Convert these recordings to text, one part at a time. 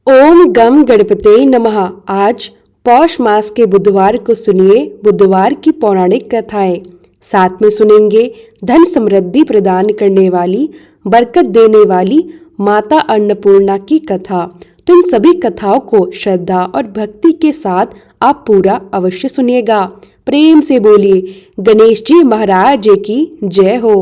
ओम गम गणपते नमः। आज पौष मास के बुधवार को सुनिए बुधवार की पौराणिक कथाएं। साथ में सुनेंगे धन समृद्धि प्रदान करने वाली, बरकत देने वाली माता अन्नपूर्णा की कथा। तो इन सभी कथाओं को श्रद्धा और भक्ति के साथ आप पूरा अवश्य सुनिएगा। प्रेम से बोलिए गणेश जी महाराज की जय हो।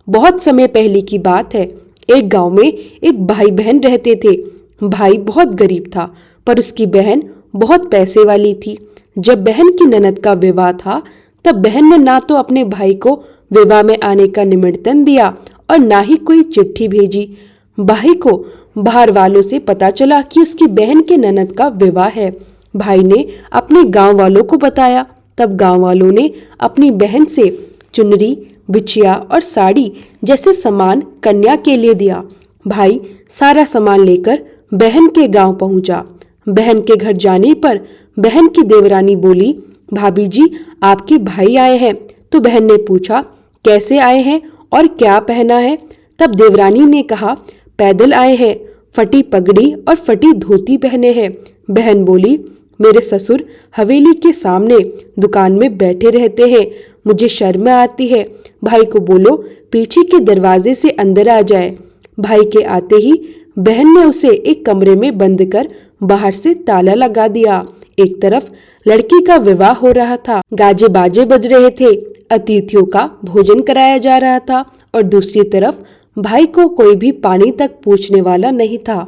बहुत समय पहले की बात है। एक गांव में एक भाई बहन रहते थे। भाई बहुत गरीब था पर उसकी बहन बहुत पैसे वाली थी। जब बहन की ननद का विवाह था तब बहन ने ना तो अपने भाई को विवाह में आने का निमंत्रण दिया और ना ही कोई चिट्ठी भेजी। भाई को बाहर वालों से पता चला कि उसकी बहन के ननद का विवाह है। भाई ने अपने गांव वालों को बताया। तब गांव वालों ने अपनी बहन से चुनरी, बिछिया और साड़ी जैसे सामान कन्या के लिए दिया। भाई सारा सामान लेकर बहन के गांव पहुंचा। बहन के घर जाने पर बहन की देवरानी बोली, भाभी जी आपके भाई आए हैं। तो बहन ने पूछा, कैसे आए हैं और क्या पहना है? तब देवरानी ने कहा, पैदल आए हैं, फटी पगड़ी और फटी धोती पहने हैं। बहन बोली, मेरे ससुर हवेली के सामने दुकान में बैठे रहते हैं, मुझे शर्म आती है। भाई को बोलो पीछे के दरवाजे से अंदर आ जाए। भाई के आते ही बहन ने उसे एक कमरे में बंद कर बाहर से ताला लगा दिया। एक तरफ लड़की का विवाह हो रहा था, गाजे बाजे बज रहे थे, अतिथियों का भोजन कराया जा रहा था और दूसरी तरफ भाई को कोई भी पानी तक पूछने वाला नहीं था।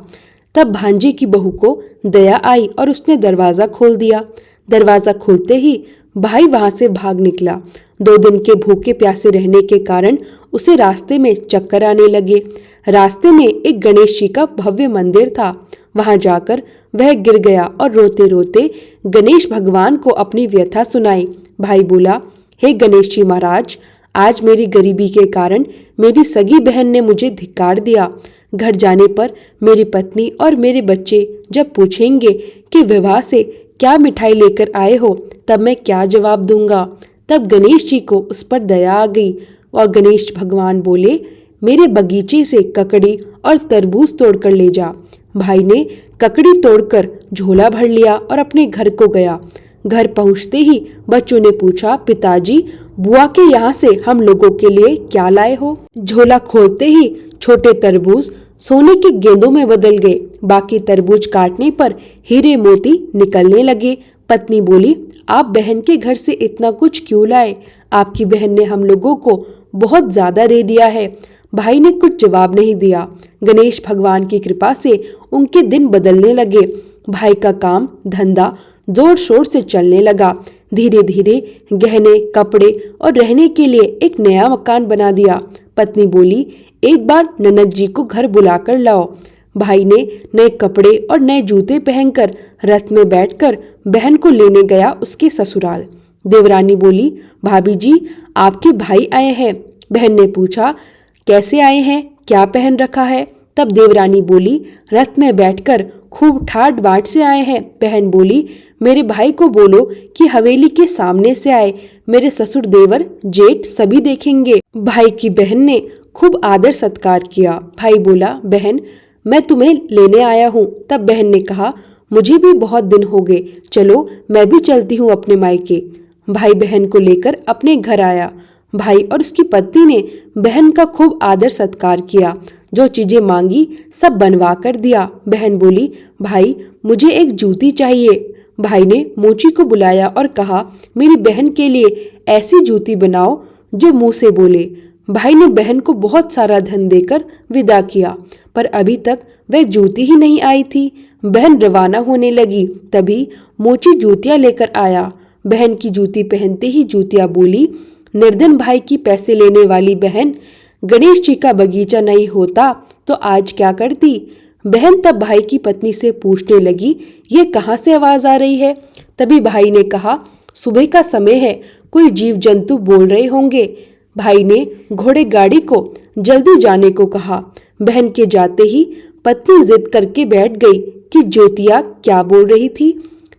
तब भांजे की बहू को दया आई और उसने दरवाजा खोल दिया। दरवाजा खोलते ही भाई वहां से भाग निकला। 2 दिन के भूखे प्यासे रहने के कारण उसे रास्ते में चक्कर आने लगे। रास्ते में एक गणेश जी का भव्य मंदिर था। वहां जाकर वह गिर गया और रोते रोते गणेश भगवान को अपनी व्यथा सुनाई। भाई बोला, हे गणेश जी महाराज, आज मेरी गरीबी के कारण मेरी सगी बहन ने मुझे धिक्कार दिया। घर जाने पर मेरी पत्नी और मेरे बच्चे जब पूछेंगे कि विवाह से क्या मिठाई लेकर आए हो, तब मैं क्या जवाब दूंगा? तब गणेश जी को उस पर दया आ गई और गणेश भगवान बोले, मेरे बगीचे से ककड़ी और तरबूज तोड़कर ले जा। भाई ने ककड़ी तोड़कर झोला भर लिया और अपने घर को गया। घर पहुंचते ही बच्चों ने पूछा, पिताजी बुआ के यहाँ से हम लोगों के लिए क्या लाए हो? झोला खोलते ही छोटे तरबूज सोने के गेंदों में बदल गए। बाकी तरबूज काटने पर हीरे मोती निकलने लगे। पत्नी बोली, आप बहन के घर से इतना कुछ क्यों लाए? आपकी बहन ने हम लोगों को बहुत ज्यादा दे दिया है। भाई ने कुछ जवाब नहीं दिया। गणेश भगवान की कृपा से उनके दिन बदलने लगे। भाई का काम धंधा जोर शोर से चलने लगा। धीरे धीरे गहने, कपड़े और रहने के लिए एक नया मकान बना दिया। पत्नी बोली, एक बार ननद जी को घर बुलाकर लाओ। भाई ने नए कपड़े और नए जूते पहनकर रथ में बैठकर बहन को लेने गया उसके ससुराल। देवरानी बोली, भाभी जी आपके भाई आए हैं। बहन ने पूछा, कैसे आए हैं, क्या पहन रखा है? तब देवरानी बोली, रथ में बैठकर खूब ठाट बाट से आए हैं। बहन बोली, मेरे भाई को बोलो कि हवेली के सामने से आए, मेरे ससुर, देवर, जेठ सभी देखेंगे। भाई की बहन ने खूब आदर सत्कार किया। भाई बोला, बहन मैं तुम्हें लेने आया हूँ। तब बहन ने कहा, मुझे भी बहुत दिन हो गए, चलो मैं भी चलती हूँ अपने मायके। भाई बहन को लेकर अपने घर आया। भाई और उसकी पत्नी ने बहन का खूब आदर सत्कार किया। जो चीजें मांगी सब बनवा कर दिया। बहन बोली, भाई मुझे एक जूती चाहिए। भाई ने मोची को बुलाया और कहा, मेरी बहन के लिए ऐसी जूती बनाओ जो मुंह से बोले। भाई ने बहन को बहुत सारा धन देकर विदा किया, पर अभी तक वह जूती ही नहीं आई थी। बहन रवाना होने लगी, तभी मोची जूतियां लेकर आया। बहन की जूती पहनते ही जूतियां बोली, निर्धन भाई की पैसे लेने वाली बहन, गणेश जी का बगीचा नहीं होता तो आज क्या करती? बहन तब भाई की पत्नी से पूछने लगी, ये कहाँ से आवाज आ रही है? तभी भाई ने कहा, सुबह का समय है, कोई जीव जंतु बोल रहे होंगे। भाई ने घोड़े गाड़ी को जल्दी जाने को कहा। बहन के जाते ही पत्नी जिद करके बैठ गई कि ज्योतिया क्या बोल रही थी।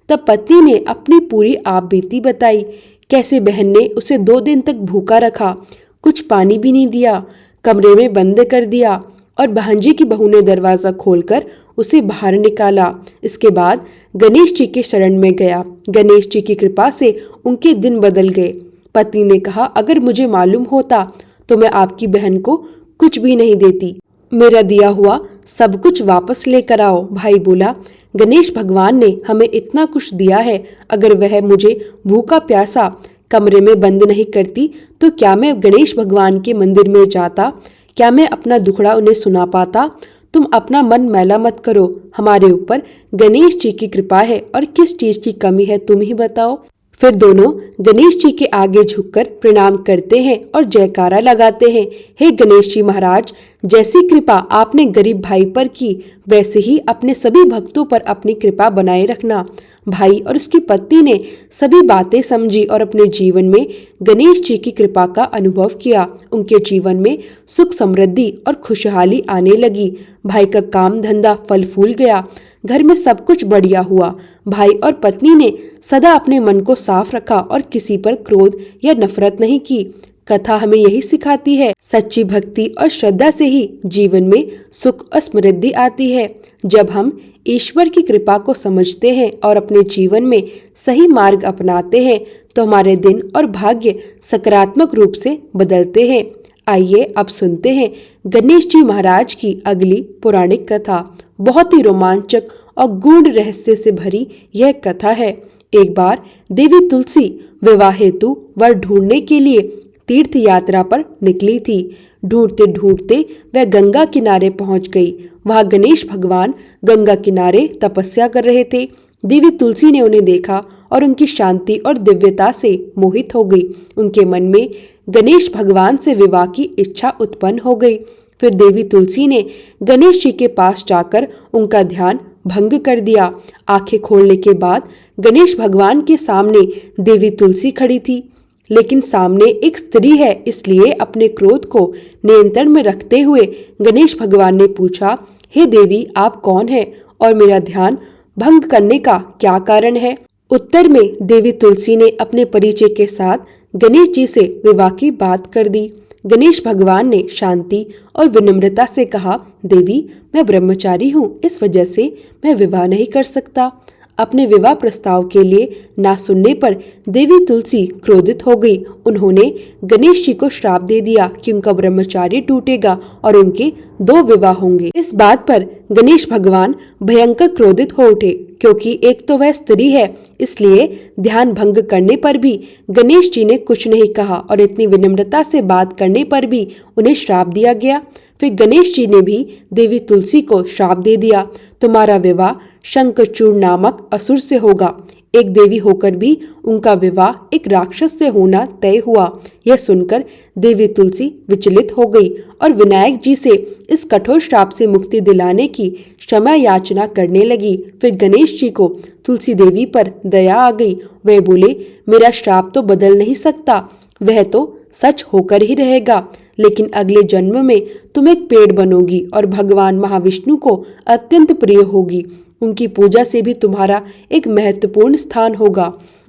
तब पत्नी ने अपनी पूरी आप बीती बताई, कैसे बहन ने उसे 2 दिन तक भूखा रखा, कुछ पानी भी नहीं दिया, कमरे में बंद कर दिया, और भांजे की बहू ने दरवाजा खोलकर उसे बाहर निकाला। इसके बाद गणेश जी के शरण में गया। गणेश जी की कृपा से उनके दिन बदल गए। पत्नी ने कहा, अगर मुझे मालूम होता तो मैं आपकी बहन को कुछ भी नहीं देती। मेरा दिया हुआ सब कुछ वापस लेकर आओ। भाई बोला, गणेश भगवान ने हमें इतना कुछ दिया है, अगर वह मुझे भूखा प्यासा कमरे में बंद नहीं करती तो क्या मैं गणेश भगवान के मंदिर में जाता? क्या मैं अपना दुखड़ा उन्हें सुना पाता? तुम अपना मन मैला मत करो, हमारे ऊपर गणेश जी की कृपा है और किस चीज की कमी है तुम ही बताओ। फिर दोनों गणेश जी के आगे झुककर प्रणाम करते हैं और जयकारा लगाते हैं। हे गणेश जी महाराज, जैसी कृपा आपने गरीब भाई पर की, वैसे ही अपने सभी भक्तों पर अपनी कृपा बनाए रखना। भाई और उसकी पत्नी ने सभी बातें समझी और अपने जीवन में गणेश जी की कृपा का अनुभव किया। उनके जीवन में सुख समृद्धि और खुशहाली आने लगी। भाई का काम धंधा फल फूल गया। घर में सब कुछ बढ़िया हुआ। भाई और पत्नी ने सदा अपने मन को साफ रखा और किसी पर क्रोध या नफरत नहीं की। कथा हमें यही सिखाती है, सच्ची भक्ति और श्रद्धा से ही जीवन में सुख और समृद्धि आती है। जब हम ईश्वर की कृपा को समझते हैं और अपने जीवन में सही मार्ग अपनाते हैं तो हमारे दिन और भाग्य सकारात्मक रूप से बदलते हैं। आइए अब सुनते हैं गणेश जी महाराज की अगली पौराणिक कथा। बहुत ही रोमांचक और गूढ़ रहस्य से भरी यह कथा है। एक बार देवी तुलसी विवाह हेतु वर ढूंढने के लिए तीर्थ यात्रा पर निकली थी। ढूंढते ढूंढते वह गंगा किनारे पहुंच गई। वहां गणेश भगवान गंगा किनारे तपस्या कर रहे थे। देवी तुलसी ने उन्हें देखा और उनकी शांति और दिव्यता से मोहित हो गई। उनके मन में गणेश भगवान से विवाह की इच्छा उत्पन्न हो गई। फिर देवी तुलसी ने गणेश जी के पास जाकर उनका ध्यान भंग कर दिया। आंखें खोलने के बाद गणेश भगवान के सामने देवी तुलसी खड़ी थी, लेकिन सामने एक स्त्री है, इसलिए अपने क्रोध को नियंत्रण में रखते हुए गणेश भगवान ने पूछा, हे देवी, आप कौन है और मेरा ध्यान भंग करने का क्या कारण है? उत्तर में देवी तुलसी ने अपने परिचय के साथ गणेश जी से विवाह की बात कर दी। गणेश भगवान ने शांति और विनम्रता से कहा, देवी, मैं ब्रह्मचारी हूँ, इस वजह से मैं विवाह नहीं कर सकता। अपने विवाह प्रस्ताव के लिए ना सुनने पर देवी तुलसी क्रोधित हो गई। उन्होंने गणेश जी को श्राप दे दिया कि उनका ब्रह्मचार्य टूटेगा और उनके 2 विवाह होंगे। इस बात पर गणेश भगवान भयंकर क्रोधित हो उठे, क्योंकि एक तो वह स्त्री है, इसलिए ध्यान भंग करने पर भी गणेश जी ने कुछ नहीं कहा और इतनी विनम्रता से बात करने पर भी उन्हें श्राप दिया गया। फिर गणेश जी ने भी देवी तुलसी को श्राप दे दिया, तुम्हारा विवाह शंखचूड़ नामक असुर से होगा। एक देवी होकर भी उनका विवाह एक राक्षस से होना तय हुआ। यह सुनकर देवी तुलसी विचलित हो गई और विनायक जी से इस कठोर श्राप से मुक्ति दिलाने की क्षमा याचना करने लगी। फिर गणेश जी को तुलसी देवी पर दया आ गई। वह बोले, मेरा श्राप तो बदल नहीं सकता, वह तो सच होकर ही रहेगा, लेकिन अगले जन्म में तुम एक पेड़ बनोगी और भगवान महाविष्णु को अत्यंत प्रिय होगी। उनकी पूजा से भी तुम्हारा एक महत्वपूर्ण स्थान होगा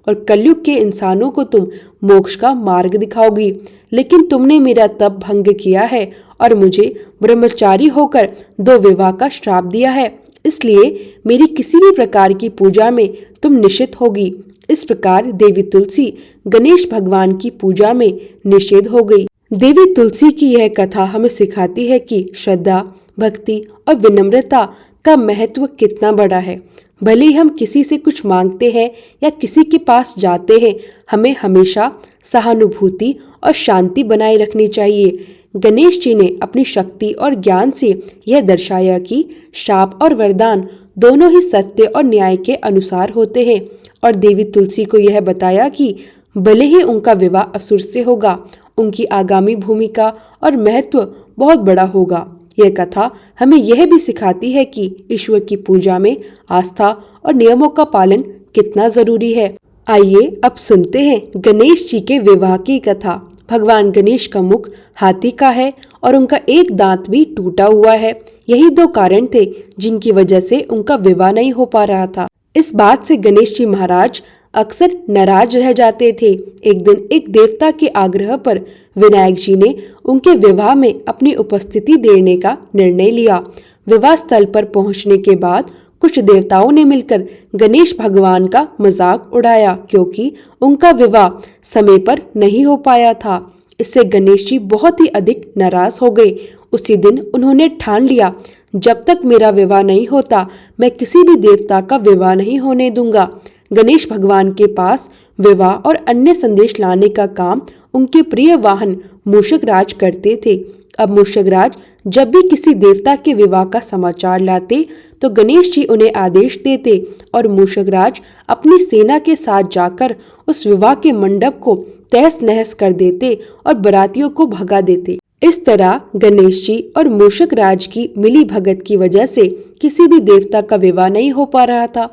और कलयुग के इंसानों को तुम मोक्ष का मार्ग दिखाओगी। लेकिन तुमने मेरा तप भंग किया है और मुझे ब्रह्मचारी होकर 2 विवाह का श्राप दिया है, इसलिए मेरी किसी भी प्रकार की पूजा में तुम निषिद्ध होगी। इस प्रकार देवी तुलसी गणेश भगवान की पूजा में निषेध हो गई। देवी तुलसी की यह कथा हमें सिखाती है कि श्रद्धा, भक्ति और विनम्रता का महत्व कितना बड़ा है। भले ही हम किसी से कुछ मांगते हैं या किसी के पास जाते हैं, हमें हमेशा सहानुभूति और शांति बनाए रखनी चाहिए। गणेश जी ने अपनी शक्ति और ज्ञान से यह दर्शाया कि श्राप और वरदान दोनों ही सत्य और न्याय के अनुसार होते हैं, और देवी तुलसी को यह बताया कि भले ही उनका विवाह असुर से होगा, उनकी आगामी भूमिका और महत्व बहुत बड़ा होगा। यह कथा हमें यह भी सिखाती है कि ईश्वर की पूजा में आस्था और नियमों का पालन कितना जरूरी है। आइए अब सुनते हैं गणेश जी के विवाह की कथा। भगवान गणेश का मुख हाथी का है और उनका एक दांत भी टूटा हुआ है। यही 2 कारण थे जिनकी वजह से उनका विवाह नहीं हो पा रहा था। इस बात से गणेश जी महाराज अक्सर नाराज रह जाते थे। एक दिन एक देवता के आग्रह पर विनायक जी ने उनके विवाह में अपनी उपस्थिति देने का निर्णय लिया। विवाह स्थल पर पहुंचने के बाद कुछ देवताओं ने मिलकर गणेश भगवान का मजाक उड़ाया क्योंकि उनका विवाह समय पर नहीं हो पाया था। इससे गणेश जी बहुत ही अधिक नाराज हो गए। उसी दिन उन्होंने ठान लिया, जब तक मेरा विवाह नहीं होता मैं किसी भी देवता का विवाह नहीं होने दूंगा। गणेश भगवान के पास विवाह और अन्य संदेश लाने का काम उनके प्रिय वाहन मूषक राज करते थे। अब मूषक राज जब भी किसी देवता के विवाह का समाचार लाते तो गणेश जी उन्हें आदेश देते और मूषक राज अपनी सेना के साथ जाकर उस विवाह के मंडप को तहस नहस कर देते और बारातियों को भगा देते। इस तरह गणेश जी और मूषक राज की मिली भगत की वजह से किसी भी देवता का विवाह नहीं हो पा रहा था।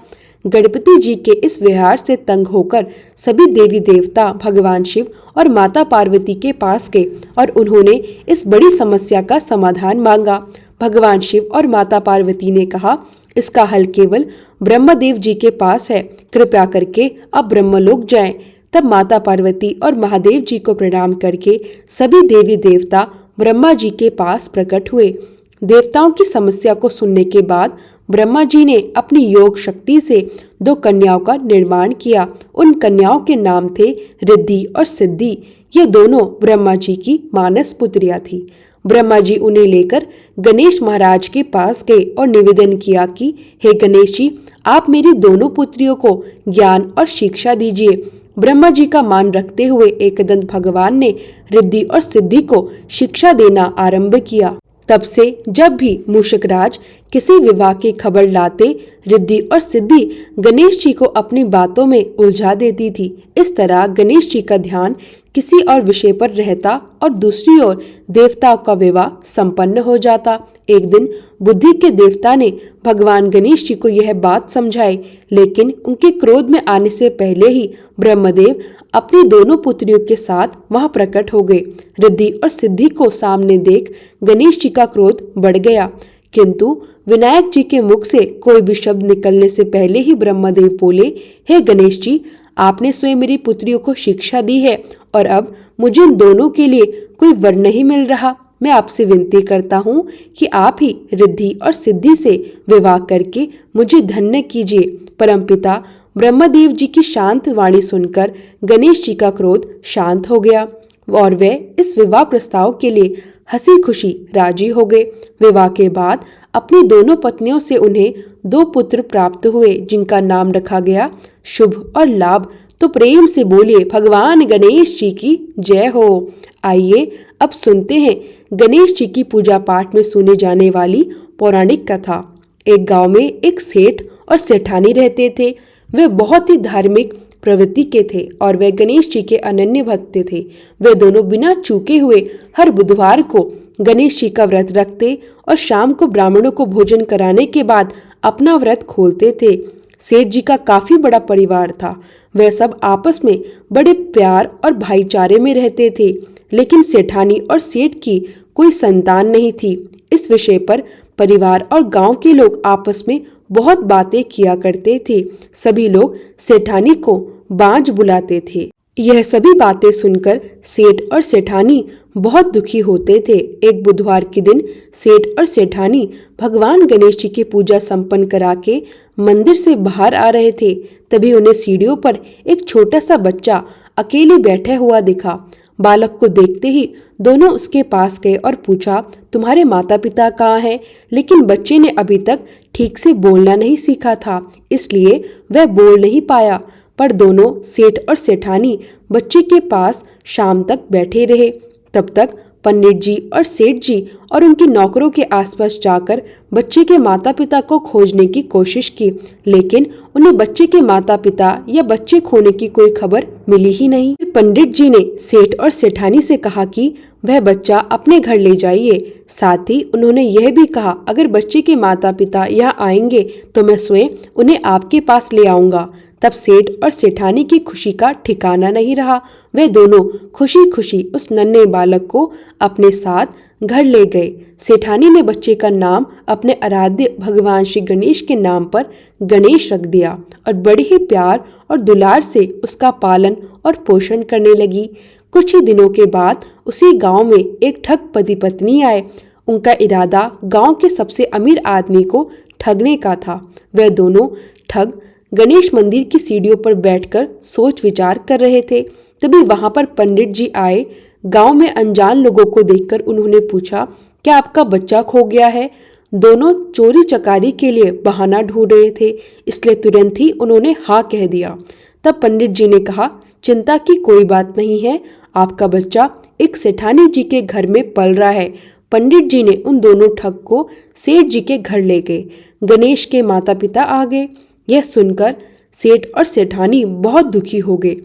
गणपति जी के इस व्यवहार से तंग होकर सभी देवी देवता भगवान शिव और माता पार्वती के पास गए और उन्होंने इस बड़ी समस्या का समाधान मांगा। भगवान शिव और माता पार्वती ने कहा, इसका हल केवल ब्रह्मदेव जी के पास है, कृपया करके अब ब्रह्मलोक जाएं। तब माता पार्वती और महादेव जी को प्रणाम करके सभी देवी देवता ब्रह्मा जी के पास प्रकट हुए। देवताओं की समस्या को सुनने के बाद ब्रह्मा जी ने अपनी योग शक्ति से 2 कन्याओं का निर्माण किया। उन कन्याओं के नाम थे रिद्धि और सिद्धि। ये दोनों ब्रह्मा जी की मानस पुत्रियां थी। ब्रह्मा जी उन्हें लेकर गणेश महाराज के पास गए और निवेदन किया कि हे गणेश जी, आप मेरी दोनों पुत्रियों को ज्ञान और शिक्षा दीजिए। ब्रह्मा जी का मान रखते हुए एकदंत भगवान ने रिद्धि और सिद्धि को शिक्षा देना आरंभ किया। तब से जब भी मूषक राज किसी विवाह की खबर लाते, रिद्धि और सिद्धि गणेश जी को अपनी बातों में उलझा देती थी। इस तरह गणेश जी का ध्यान किसी और विषय पर रहता और दूसरी ओर देवताओं का विवाह संपन्न हो जाता। एक दिन बुद्धि के देवता ने भगवान गणेश जी को यह बात समझाई, लेकिन उनके क्रोध में आने से पहले ही ब्रह्मदेव अपनी दोनों पुत्रियों के साथ वहां प्रकट हो गए। रिद्धि और सिद्धि को सामने देख गणेश जी का क्रोध बढ़ गया, किंतु विनायक जी के मुख से कोई भी शब्द निकलने से पहले ही ब्रह्मदेव बोले, हे गणेश जी, आपने स्वयं मेरी पुत्रियों को शिक्षा दी है और अब मुझे इन दोनों के लिए कोई वर नहीं मिल रहा। मैं आपसे विनती करता हूँ कि आप ही रिद्धि और सिद्धि से विवाह करके मुझे धन्य कीजिए। परमपिता ब्रह्मदेव जी की शांत वाणी सुनकर गणेश जी का क्रोध शांत हो गया और वे इस विवाह प्रस्ताव के लिए हंसी खुशी राजी हो गए। विवाह के बाद अपनी दोनों पत्नियों से उन्हें 2 पुत्र प्राप्त हुए, जिनका नाम रखा गया शुभ और लाभ। तो प्रेम से बोलिए, भगवान गणेश जी की जय हो। आइए अब सुनते हैं गणेश जी की पूजा पाठ में सुने जाने वाली पौराणिक कथा। एक गांव में एक सेठ और सेठानी रहते थे। वे बहुत ही धार्मिक प्रवृत्ति के थे और वे गणेश जी के अनन्य भक्त थे। वे दोनों बिना चूके हुए हर बुधवार को गणेश जी का व्रत रखते और शाम को ब्राह्मणों को भोजन कराने के बाद अपना व्रत खोलते थे। सेठ जी का काफी बड़ा परिवार था। वे सब आपस में बड़े प्यार और भाईचारे में रहते थे, लेकिन सेठानी और सेठ की कोई संतान नहीं थी। इस विषय पर परिवार और गांव के लोग आपस में बहुत बातें किया करते थे। सभी लोग सेठानी को बांझ बुलाते थे। यह सभी बातें सुनकर सेठ और सेठानी बहुत दुखी होते थे। एक बुधवार के दिन सेठ और सेठानी भगवान गणेश जी की पूजा संपन्न करा के मंदिर से बाहर आ रहे थे। तभी उन्हें सीढ़ियों पर एक छोटा सा बच्चा अकेले बैठे हुआ दिखा। बालक को देखते ही दोनों उसके पास गए और पूछा, तुम्हारे माता पिता कहाँ हैं? लेकिन बच्चे ने अभी तक ठीक से बोलना नहीं सीखा था, इसलिए वह बोल नहीं पाया। पर दोनों सेठ और सेठानी बच्चे के पास शाम तक बैठे रहे। तब तक पंडित जी और सेठ जी और उनके नौकरों के आसपास जाकर बच्चे के माता पिता को खोजने की कोशिश की, लेकिन उन्हें बच्चे के माता पिता या बच्चे खोने की कोई खबर मिली ही नहीं। पंडित जी ने सेठ और सेठानी से कहा कि वह बच्चा अपने घर ले जाइए। साथ ही उन्होंने यह भी कहा, अगर बच्चे के माता पिता यहाँ आएंगे तो मैं स्वयं उन्हें आपके पास ले आऊंगा। तब सेठ और सेठानी की खुशी का ठिकाना नहीं रहा। वे दोनों खुशी खुशी उस नन्हे बालक को अपने साथ घर ले गए। सेठानी ने बच्चे का नाम अपने आराध्य भगवान श्री गणेश के नाम पर गणेश रख दिया और बड़े ही प्यार और दुलार से उसका पालन और पोषण करने लगी। कुछ ही दिनों के बाद उसी गांव में एक ठग पति पत्नी आए। उनका इरादा गांव के सबसे अमीर आदमी को ठगने का था। वह दोनों ठग गणेश मंदिर की सीढ़ियों पर बैठकर सोच विचार कर रहे थे। तभी वहां पर पंडित जी आए। गांव में अनजान लोगों को देखकर उन्होंने पूछा, क्या आपका बच्चा खो गया है? दोनों चोरी चकारी के लिए बहाना ढूंढ रहे थे, इसलिए तुरंत ही उन्होंने हाँ कह दिया। तब पंडित जी ने कहा, चिंता की कोई बात नहीं है, आपका बच्चा एक सेठानी जी के घर में पल रहा है। पंडित जी ने उन दोनों ठग को सेठ जी के घर ले गए। गणेश के माता पिता आ गए। यह सुनकर सेठ और सेठानी बहुत दुखी हो गए।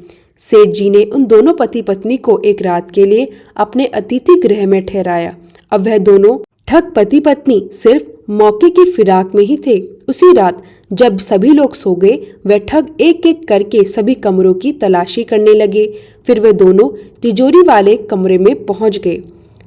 सेठ जी ने उन दोनों पति पत्नी को एक रात के लिए अपने अतिथि गृह में ठहराया। अब वह दोनों ठग पति पत्नी सिर्फ मौके की फिराक में ही थे। उसी रात जब सभी लोग सो गए, वह ठग एक एक करके सभी कमरों की तलाशी करने लगे। फिर वे दोनों तिजोरी वाले कमरे में पहुंच गए।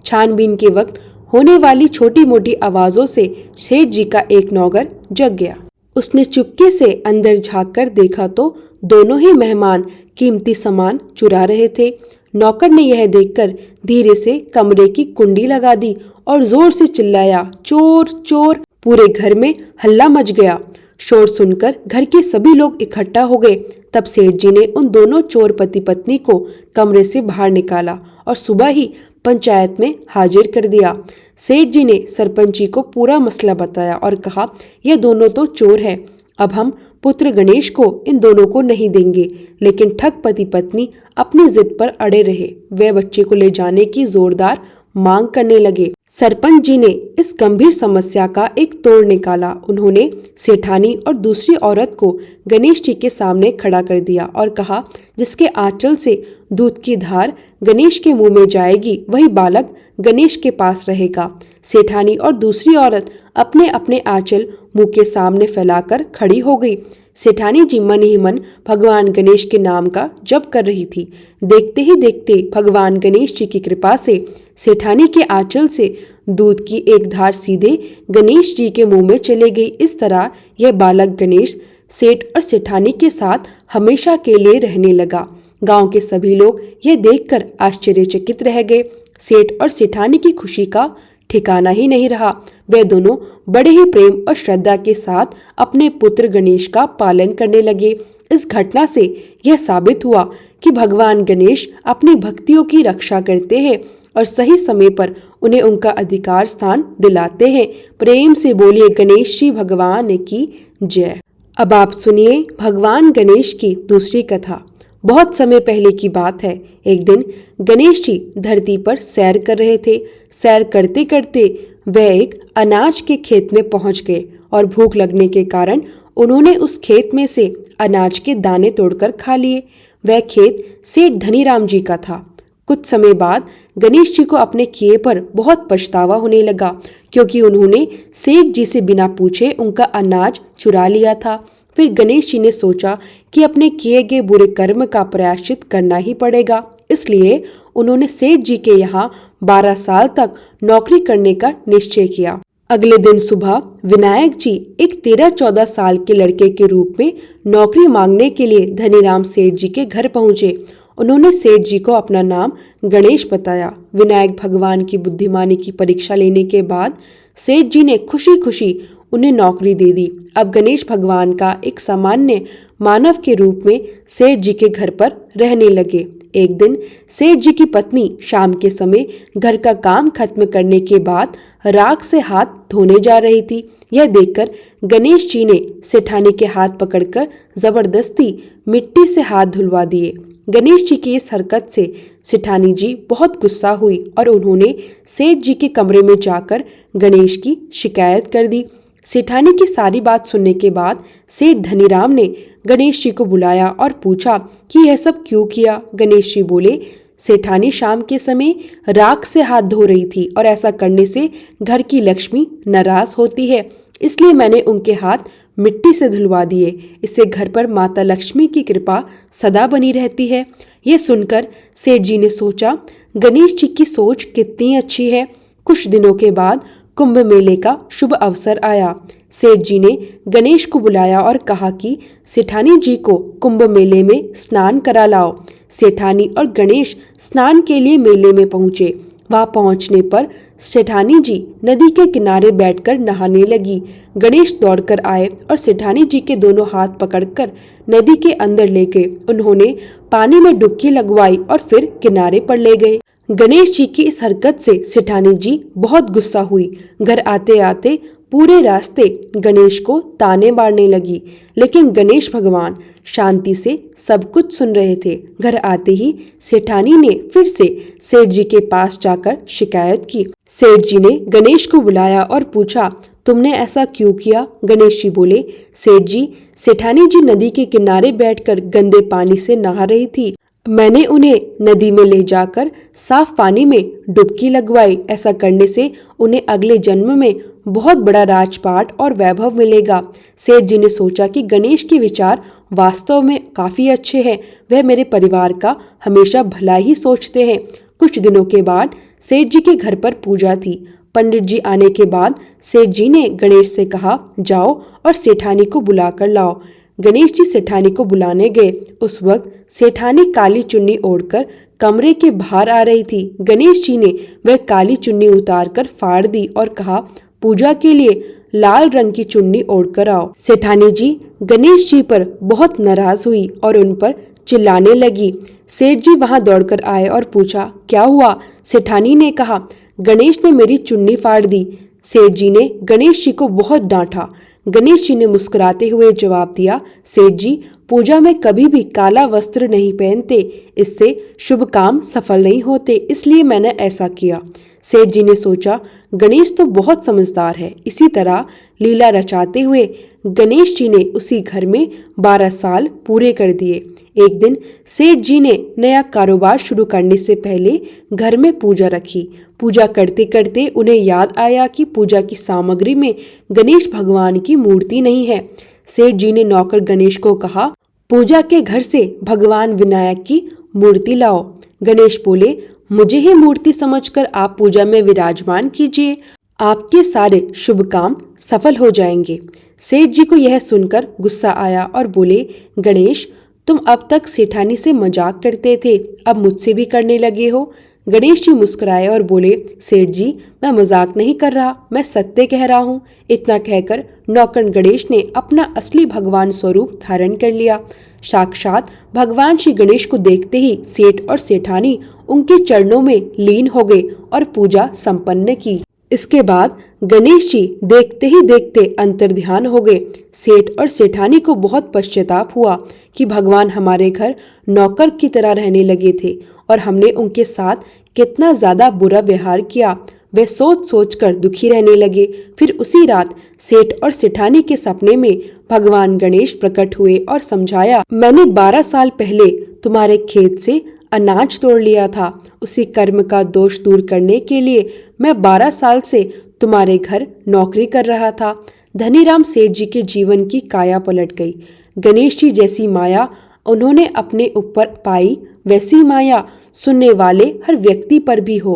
छानबीन के वक्त होने वाली छोटी मोटी आवाजों से सेठ जी का एक नौकर जग गया। उसने चुपके से अंदर झांककर देखा तो दोनों ही मेहमान कीमती सामान चुरा रहे थे। नौकर ने यह देखकर धीरे से कमरे की कुंडी लगा दी और जोर से चिल्लाया, चोर चोर। पूरे घर में हल्ला मच गया। शोर सुनकर घर के सभी लोग इकट्ठा हो गए। तब सेठ जी ने उन दोनों चोर पति पत्नी को कमरे से बाहर निकाला और सुबह ही पंचायत में हाजिर कर दिया। सेठ जी ने सरपंच जी को पूरा मसला बताया और कहा, यह दोनों तो चोर हैं। अब हम पुत्र गणेश को इन दोनों को नहीं देंगे। लेकिन ठग पति पत्नी अपनी जिद पर अड़े रहे। वे बच्चे को ले जाने की जोरदार मांग करने लगे। सरपंच जी ने इस गंभीर समस्या का एक तोड़ निकाला। उन्होंने सेठानी और दूसरी औरत को गणेश जी के सामने खड़ा कर दिया और कहा, जिसके आंचल से दूध की धार गणेश के मुंह में जाएगी, वही बालक गणेश के पास रहेगा। सेठानी और दूसरी औरत अपने अपने आंचल मुंह के सामने फैलाकर खड़ी हो गई। सेठानी जी मन ही मन भगवान गणेश के नाम का जप कर रही थी। देखते ही देखते भगवान गणेश जी की कृपा से सेठानी के आंचल से दूध की एक धार सीधे गणेश जी के मुंह में चले गई। इस तरह यह बालक गणेश सेठ और सेठानी के साथ हमेशा के लिए रहने लगा। गांव के सभी लोग यह देखकर आश्चर्यचकित रह गए। सेठ और सेठानी की खुशी का ठिकाना ही नहीं रहा। वे दोनों बड़े ही प्रेम और श्रद्धा के साथ अपने पुत्र गणेश का पालन करने लगे। इस घटना से यह साबित हुआ कि भगवान गणेश अपनी भक्तियों की रक्षा करते हैं और सही समय पर उन्हें उनका अधिकार स्थान दिलाते हैं। प्रेम से बोलिए गणेश जी भगवान की जय। अब आप सुनिए भगवान गणेश की दूसरी कथा। बहुत समय पहले की बात है। एक दिन गणेश जी धरती पर सैर कर रहे थे। सैर करते करते वह एक अनाज के खेत में पहुंच गए और भूख लगने के कारण उन्होंने उस खेत में से अनाज के दाने तोड़कर खा लिए। वह खेत सेठ धनीराम जी का था। कुछ समय बाद गणेश जी को अपने किए पर बहुत पछतावा होने लगा, क्योंकि उन्होंने सेठ जी से बिना पूछे उनका अनाज चुरा लिया था। फिर गणेश जी ने सोचा कि अपने किए गए बुरे कर्म का प्रायश्चित करना ही पड़ेगा। इसलिए उन्होंने सेठ जी के यहाँ 12 साल तक नौकरी करने का निश्चय किया। अगले दिन सुबह विनायक जी एक 13-14 साल के लड़के के रूप में नौकरी मांगने के लिए धनीराम सेठ जी के घर पहुंचे। उन्होंने सेठ जी को अपना नाम गणेश बताया। विनायक भगवान की बुद्धिमानी की परीक्षा लेने के बाद सेठ जी ने खुशी खुशी उन्हें नौकरी दे दी। अब गणेश भगवान का एक सामान्य मानव के रूप में सेठ जी के घर पर रहने लगे। एक दिन सेठ जी की पत्नी शाम के समय घर का काम खत्म करने के बाद राख से हाथ धोने जा रही थी। यह देखकर गणेश जी ने सेठानी के हाथ पकड़कर जबरदस्ती मिट्टी से हाथ धुलवा दिए। गणेश जी की इस हरकत से सेठानी जी बहुत गुस्सा हुई और उन्होंने सेठ जी के कमरे में जाकर गणेश की शिकायत कर दी। सेठानी की सारी बात सुनने के बाद सेठ धनीराम ने गणेश जी को बुलाया और पूछा कि यह सब क्यों किया। गणेश जी बोले, सेठानी शाम के समय राख से हाथ धो रही थी और ऐसा करने से घर की लक्ष्मी नाराज होती है, इसलिए मैंने उनके हाथ मिट्टी से धुलवा दिए। इससे घर पर माता लक्ष्मी की कृपा सदा बनी रहती है। यह सुनकर सेठ जी ने सोचा, गणेश जी की सोच कितनी अच्छी है। कुछ दिनों के बाद कुंभ मेले का शुभ अवसर आया। सेठ जी ने गणेश को बुलाया और कहा कि सेठानी जी को कुंभ मेले में स्नान करा लाओ। सेठानी और गणेश स्नान के लिए मेले में पहुंचे। वहां पहुंचने पर सेठानी जी नदी के किनारे बैठकर नहाने लगी। गणेश दौड़कर आए और सेठानी जी के दोनों हाथ पकड़कर नदी के अंदर ले गए। उन्होंने पानी में डुबकी लगवाई और फिर किनारे पर ले गए। गणेश जी की इस हरकत से सेठानी जी बहुत गुस्सा हुई। घर आते आते पूरे रास्ते गणेश को ताने मारने लगी, लेकिन गणेश भगवान शांति से सब कुछ सुन रहे थे। घर आते ही सेठानी ने फिर से सेठ जी के पास जाकर शिकायत की। सेठ जी ने गणेश को बुलाया और पूछा, तुमने ऐसा क्यों किया? गणेश जी बोले, सेठ जी, सेठानी जी नदी के किनारे बैठकर गंदे पानी से नहा रही थी। मैंने उन्हें नदी में ले जाकर साफ पानी में डुबकी लगवाई। ऐसा करने से उन्हें अगले जन्म में बहुत बड़ा राजपाट और वैभव मिलेगा। सेठ जी ने सोचा कि गणेश के विचार वास्तव में काफी अच्छे हैं। वह मेरे परिवार का हमेशा भला ही सोचते हैं। कुछ दिनों के बाद सेठ जी के घर पर पूजा थी। पंडित जी आने के बाद सेठ जी ने गणेश से कहा, जाओ और सेठानी को बुलाकर लाओ। गणेश जी सेठानी को बुलाने गए। उस वक्त सेठानी काली चुन्नी ओढ़कर कमरे के बाहर आ रही थी। गणेश जी ने वह काली चुन्नी उतारकर फाड़ दी और कहा, पूजा के लिए लाल रंग की चुन्नी ओढ़कर आओ। सेठानी जी गणेश जी पर बहुत नाराज हुई और उन पर चिल्लाने लगी। सेठ जी वहां दौड़कर आए और पूछा, क्या हुआ? सेठानी ने कहा, गणेश ने मेरी चुन्नी फाड़ दी। सेठ जी ने गणेश जी को बहुत डांटा। गणेश जी ने मुस्कुराते हुए जवाब दिया, सेठ जी, पूजा में कभी भी काला वस्त्र नहीं पहनते। इससे शुभ काम सफल नहीं होते, इसलिए मैंने ऐसा किया। सेठ जी ने सोचा, गणेश तो बहुत समझदार है। इसी तरह लीला रचाते हुए गणेश जी ने उसी घर में 12 साल पूरे कर दिए। एक दिन सेठ जी ने नया कारोबार शुरू करने से पहले घर में पूजा रखी। पूजा करते करते उन्हें याद आया कि पूजा की सामग्री में गणेश भगवान की मूर्ति नहीं है। सेठ जी ने नौकर गणेश को कहा, पूजा के घर से भगवान विनायक की मूर्ति लाओ। गणेश बोले, मुझे ही मूर्ति समझकर आप पूजा में विराजमान कीजिए, आपके सारे शुभ काम सफल हो जाएंगे। सेठ जी को यह सुनकर गुस्सा आया और बोले, गणेश, तुम अब तक सेठानी से मजाक करते थे, अब मुझसे भी करने लगे हो। गणेश जी मुस्कुराए और बोले, सेठ जी, मैं मजाक नहीं कर रहा, मैं सत्य कह रहा हूँ। इतना कहकर नौकर गणेश ने अपना असली भगवान स्वरूप धारण कर लिया। साक्षात भगवान श्री गणेश को देखते ही सेठ और सेठानी उनके चरणों में लीन हो गए और पूजा संपन्न की। इसके बाद गणेश जी देखते ही देखते अंतर्ध्यान हो गए। सेठ और सेठानी को बहुत पश्चाताप हुआ कि भगवान हमारे घर नौकर की तरह रहने लगे थे और हमने उनके साथ कितना ज्यादा बुरा व्यवहार किया। वे सोच सोच कर दुखी रहने लगे। फिर उसी रात सेठ और सेठानी के सपने में भगवान गणेश प्रकट हुए और समझाया, मैंने 12 साल पहले तुम्हारे खेत से अनाज तोड़ लिया था। उसी कर्म का दोष दूर करने के लिए मैं 12 साल से तुम्हारे घर नौकरी कर रहा था। धनीराम सेठ जी के जीवन की काया पलट गई। गणेश जी जैसी माया उन्होंने अपने ऊपर पाई, वैसी माया सुनने वाले हर व्यक्ति पर भी हो।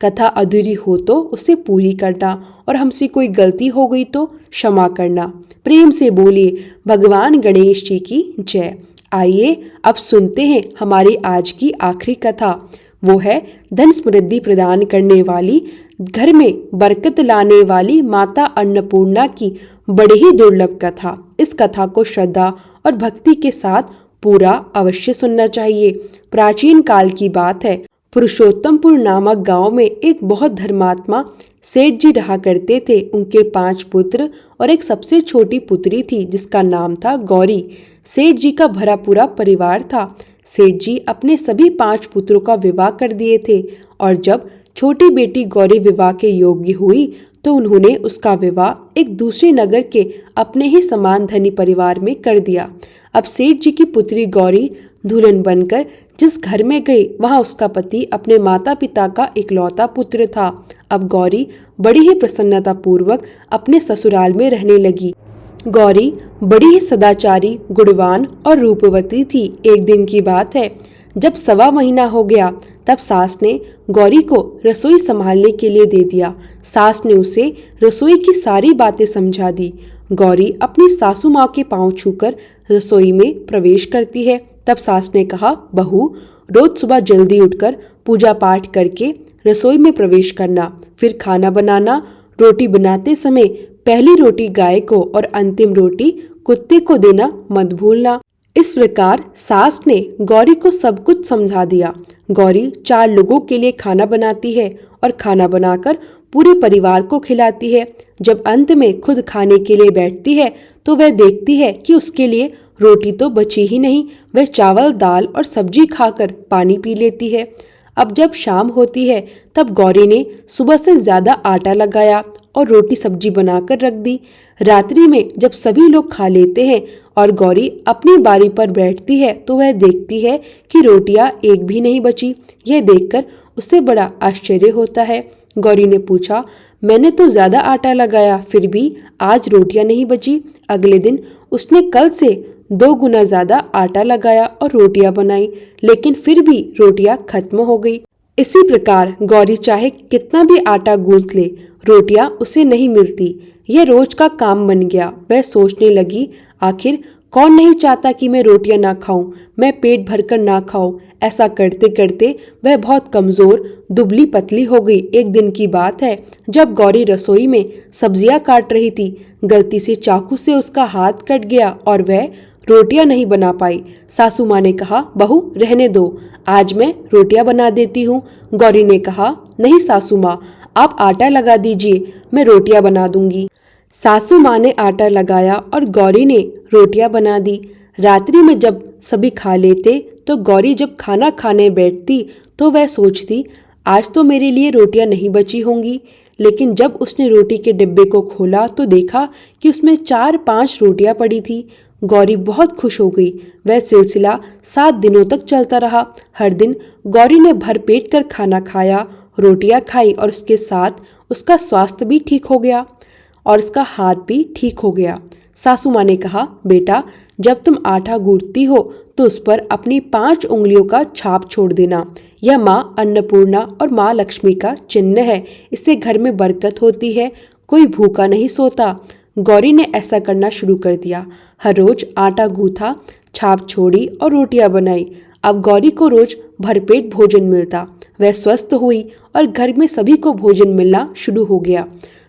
कथा अधूरी हो तो उसे पूरी करना और हमसे कोई गलती हो गई तो क्षमा करना। प्रेम से बोलिए भगवान गणेश जी की जय। आइए अब सुनते हैं हमारी आज की आखिरी कथा। वो है धन समृद्धि प्रदान करने वाली, घर में बरकत लाने वाली माता अन्नपूर्णा की बड़ी ही दुर्लभ कथा। इस कथा को श्रद्धा और भक्ति के साथ पूरा अवश्य सुनना चाहिए। प्राचीन काल की बात है। पुरुषोत्तमपुर नामक गांव में एक बहुत धर्मात्मा सेठ जी रहा करते थे। उनके 5 पुत्र और एक सबसे छोटी पुत्री थी जिसका नाम था गौरी। सेठ जी का भरा पूरा परिवार था। सेठ जी अपने सभी 5 पुत्रों का विवाह कर दिए थे और जब छोटी बेटी गौरी विवाह के योग्य हुई तो उन्होंने उसका विवाह एक दूसरे नगर के अपने ही समान धनी परिवार में कर दिया। अब सेठ जी की पुत्री गौरी दुल्हन बनकर जिस घर में गई वहां उसका पति अपने माता पिता का इकलौता पुत्र था। अब गौरी बड़ी ही प्रसन्नता पूर्वक अपने ससुराल में रहने लगी। गौरी बड़ी ही सदाचारी, गुणवान और रूपवती थी। एक दिन की बात है, जब 1.25 महीना हो गया, तब सास ने गौरी को रसोई संभालने के लिए दे दिया। सास ने उसे रसोई की सारी बातें समझा दी। गौरी अपनी सासू माँ के पांव छूकर रसोई में प्रवेश करती है। तब सास ने कहा, बहू, रोज सुबह जल्दी उठकर पूजा पाठ करके रसोई में प्रवेश करना, फिर खाना बनाना। रोटी बनाते समय पहली रोटी गाय को और अंतिम रोटी कुत्ते को देना मत भूलना। इस प्रकार सास ने गौरी को सब कुछ समझा दिया। गौरी 4 लोगों के लिए खाना बनाती है और खाना बनाकर पूरे परिवार को खिलाती है। जब अंत में खुद खाने के लिए बैठती है तो वह देखती है कि उसके लिए रोटी तो बची ही नहीं। वह चावल, दाल और सब्जी खाकर पानी पी लेती है। अब जब शाम होती है तब गौरी ने सुबह से ज्यादा आटा लगाया और रोटी सब्जी बनाकर रख दी। रात्रि में जब सभी लोग खा लेते हैं और गौरी अपनी बारी पर बैठती है तो वह देखती है कि रोटियां एक भी नहीं बची। यह देखकर उसे बड़ा आश्चर्य होता है। गौरी ने पूछा, मैंने तो ज्यादा आटा लगाया, फिर भी आज रोटियां नहीं बची। अगले दिन उसने कल से 2 गुना ज्यादा आटा लगाया और रोटियां बनाई, लेकिन फिर भी रोटियां खत्म हो गई। इसी प्रकार गौरी चाहे कितना भी आटा गूंथ ले, रोटियां उसे नहीं मिलती। यह रोज का काम बन गया। वह सोचने लगी, आखिर कौन नहीं चाहता कि मैं रोटियां ना खाऊं, मैं पेट भरकर ना खाऊं। ऐसा करते करते वह बहुत कमजोर, दुबली पतली हो गई। एक दिन की बात है, जब गौरी रसोई में सब्जियां काट रही थी, गलती से चाकू से उसका हाथ कट गया और वह रोटियां नहीं बना पाई। सासू माँ ने कहा, बहू रहने दो, आज मैं रोटियां बना देती हूँ। गौरी ने कहा, नहीं सासू माँ, आप आटा लगा दीजिए, मैं रोटियां बना दूंगी। सासू माँ ने आटा लगाया और गौरी ने रोटियां बना दी। रात्रि में जब सभी खा लेते तो गौरी जब खाना खाने बैठती तो वह सोचती, आज तो मेरे लिए रोटियां नहीं बची होंगी। लेकिन जब उसने रोटी के डिब्बे को खोला तो देखा कि उसमें 4-5 रोटियां पड़ी थी। गौरी बहुत खुश हो गई। वह सिलसिला 7 दिनों तक चलता रहा। हर दिन गौरी ने भरपेट कर खाना खाया, रोटियां खाई और उसके साथ उसका स्वास्थ्य भी ठीक हो गया और उसका हाथ भी ठीक हो गया। सासू माँ ने कहा, बेटा, जब तुम आटा गूंथती हो तो उस पर अपनी 5 उंगलियों का छाप छोड़ देना। यह माँ अन्नपूर्णा और माँ लक्ष्मी का चिन्ह है। इससे घर में बरकत होती है, कोई भूखा नहीं सोता। गौरी ने ऐसा करना शुरू कर दिया। हर रोज आटा गूंथा, छाप छोड़ी और रोटियां बनाई। अब गौरी को रोज भरपेट भोजन मिलता। वह स्वस्थ हुई और घर में सभी को भोजन मिलना शुरू हो गया।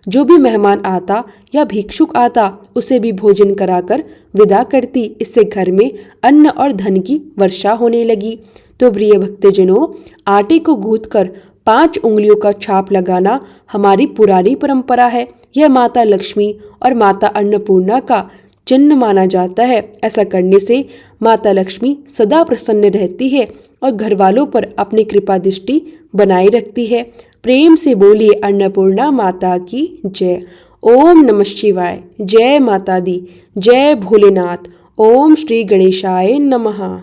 जो भी मेहमान आता या भिक्षुक आता उसे भी भोजन कराकर विदा करती। इससे घर में अन्न और धन की वर्षा होने लगी। तो प्रिय भक्तजनों, आटे को गूंथकर 5 उंगलियों का छाप लगाना हमारी पुरानी परंपरा है। यह माता लक्ष्मी और माता अन्नपूर्णा का चिन्ह माना जाता है। ऐसा करने से माता लक्ष्मी सदा प्रसन्न रहती है और घर वालों पर अपनी कृपा दृष्टि बनाए रखती है। प्रेम से बोलिए अन्नपूर्णा माता की जय। ओम नमः शिवाय। जय माता दी। जय भोलेनाथ। ओम श्री गणेशाय नमः।